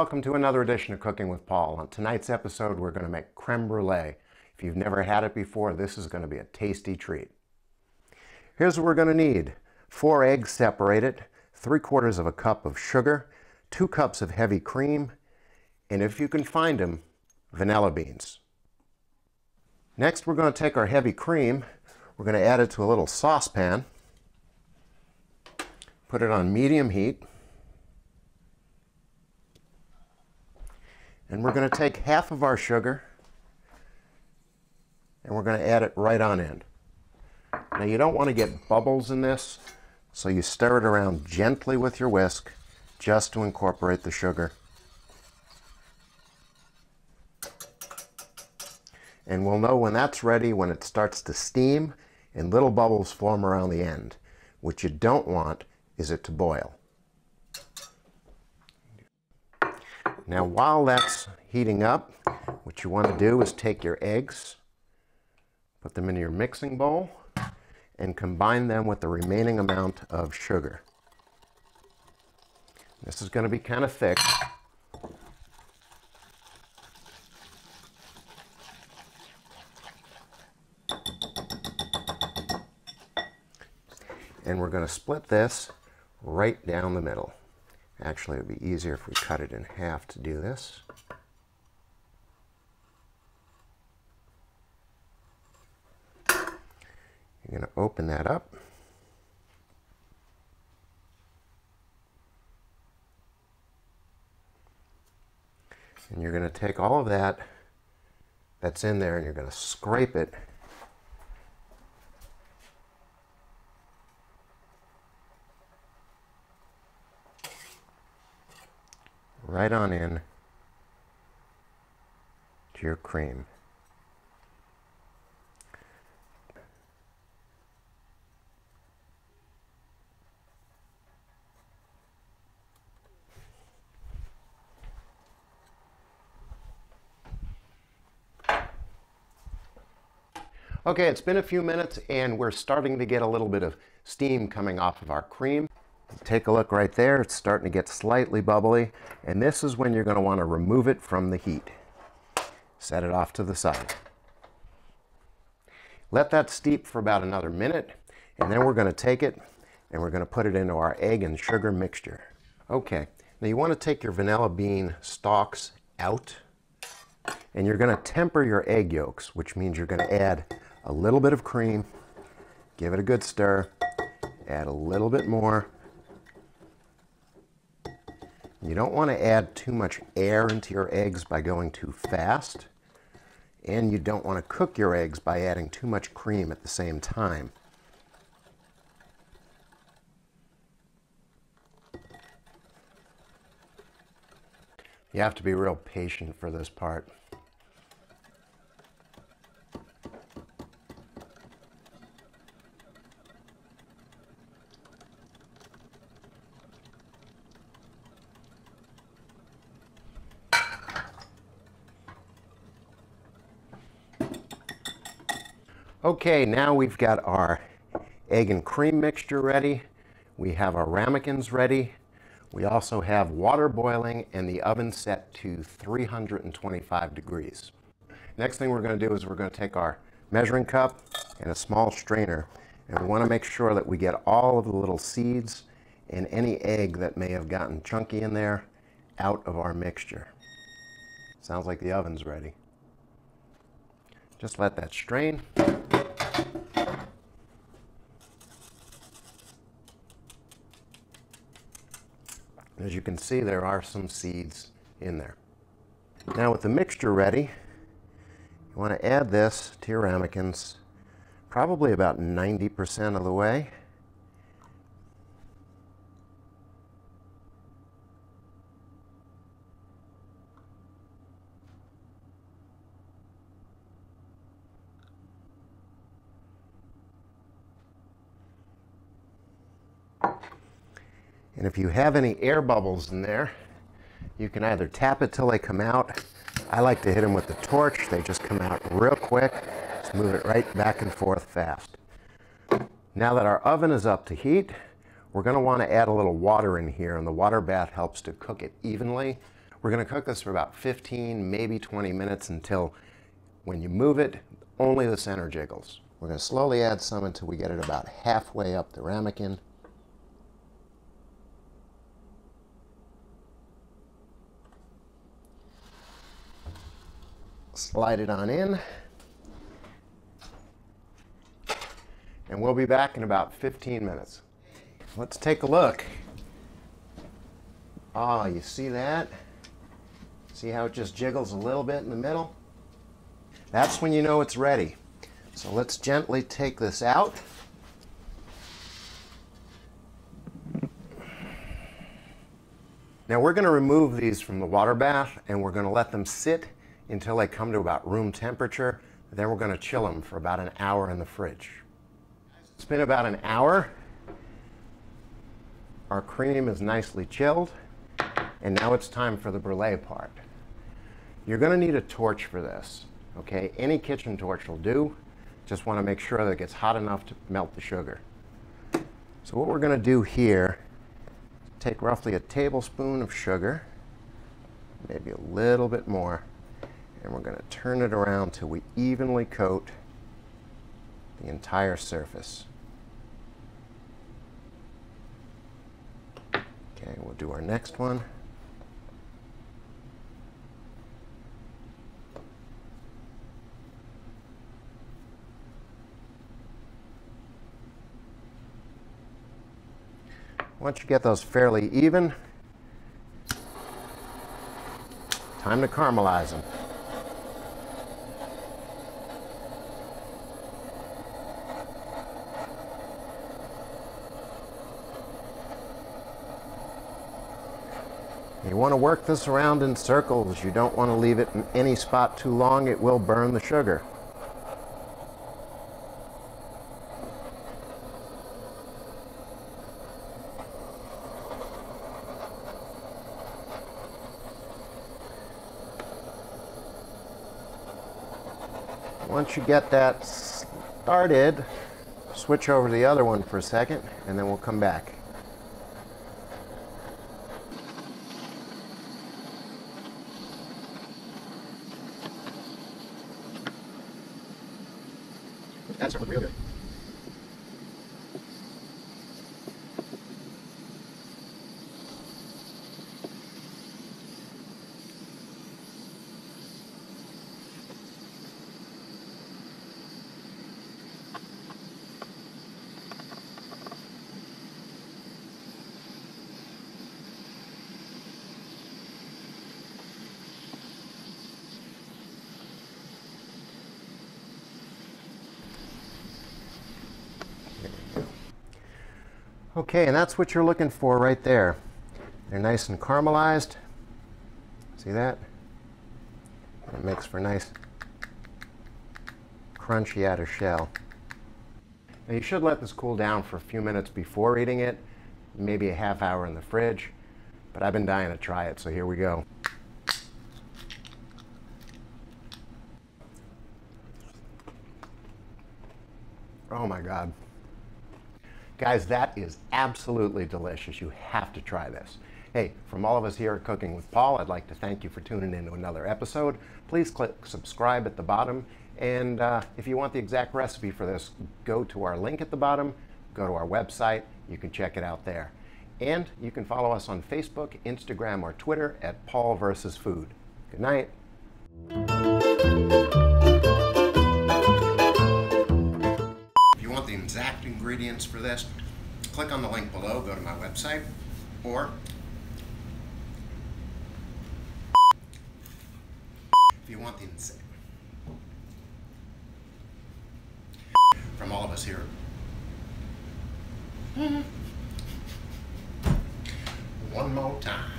welcome to another edition of Cooking with Paul. On tonight's episode, we're going to make creme brulee. If you've never had it before, this is going to be a tasty treat. Here's what we're going to need. 4 eggs separated, 3/4 of a cup of sugar, 2 cups of heavy cream, and if you can find them, vanilla beans. Next, we're going to take our heavy cream, we're going to add it to a little saucepan, put it on medium heat, and we're going to take half of our sugar and we're going to add it right on in. Now you don't want to get bubbles in this, so you stir it around gently with your whisk just to incorporate the sugar. And we'll know when that's ready when it starts to steam and little bubbles form around the end. What you don't want is it to boil. Now while that's heating up, what you want to do is take your eggs, put them in your mixing bowl, and combine them with the remaining amount of sugar. This is going to be kind of thick. And we're going to split this right down the middle. Actually, it would be easier if we cut it in half to do this. You're going to open that up. And you're going to take all of that's in there and you're going to scrape it right on in to your cream. Okay, it's been a few minutes and we're starting to get a little bit of steam coming off of our cream. Take a look right there, it's starting to get slightly bubbly, and this is when you're going to want to remove it from the heat. Set it off to the side. Let that steep for about another minute, and then we're going to take it and we're going to put it into our egg and sugar mixture. Okay, now you want to take your vanilla bean stalks out, and you're going to temper your egg yolks, which means you're going to add a little bit of cream, give it a good stir, add a little bit more. You don't want to add too much air into your eggs by going too fast, and you don't want to cook your eggs by adding too much cream at the same time. You have to be real patient for this part. Okay, now we've got our egg and cream mixture ready. We have our ramekins ready. We also have water boiling and the oven set to 325 degrees. Next thing we're going to do is we're going to take our measuring cup and a small strainer, and we want to make sure that we get all of the little seeds and any egg that may have gotten chunky in there out of our mixture. Sounds like the oven's ready. Just let that strain. As you can see, there are some seeds in there. Now with the mixture ready, you want to add this to your ramekins probably about 90% of the way. And if you have any air bubbles in there, you can either tap it till they come out. I like to hit them with the torch. They just come out real quick. Just move it right back and forth fast. Now that our oven is up to heat, we're going to want to add a little water in here, and the water bath helps to cook it evenly. We're going to cook this for about 15, maybe 20 minutes until when you move it, only the center jiggles. We're going to slowly add some until we get it about halfway up the ramekin. Slide it on in. And we'll be back in about 15 minutes. Let's take a look. Oh, you see that? See how it just jiggles a little bit in the middle? That's when you know it's ready. So let's gently take this out. Now we're going to remove these from the water bath and we're going to let them sit until they come to about room temperature. Then we're going to chill them for about an hour in the fridge. It's been about an hour. Our cream is nicely chilled. And now it's time for the brulee part. You're going to need a torch for this. Okay, any kitchen torch will do. Just want to make sure that it gets hot enough to melt the sugar. So what we're going to do here, take roughly a tablespoon of sugar, maybe a little bit more, and we're going to turn it around till we evenly coat the entire surface. Okay, we'll do our next one. Once you get those fairly even, time to caramelize them. You want to work this around in circles. You don't want to leave it in any spot too long. It will burn the sugar. Once you get that started, switch over to the other one for a second, and then we'll come back. That's real good. Okay, and that's what you're looking for right there. They're nice and caramelized. See that? It makes for nice crunchy outer shell. Now you should let this cool down for a few minutes before eating it, maybe a half hour in the fridge, but I've been dying to try it, so here we go. Oh my God. Guys, that is absolutely delicious. You have to try this. Hey, from all of us here at Cooking with Paul, I'd like to thank you for tuning in to another episode. Please click subscribe at the bottom. And if you want the exact recipe for this, go to our link at the bottom, go to our website. You can check it out there. And you can follow us on Facebook, Instagram, or Twitter at Paul vs. Food. Good night. The exact ingredients for this, click on the link below, go to my website, or if you want the from all of us here. One more time.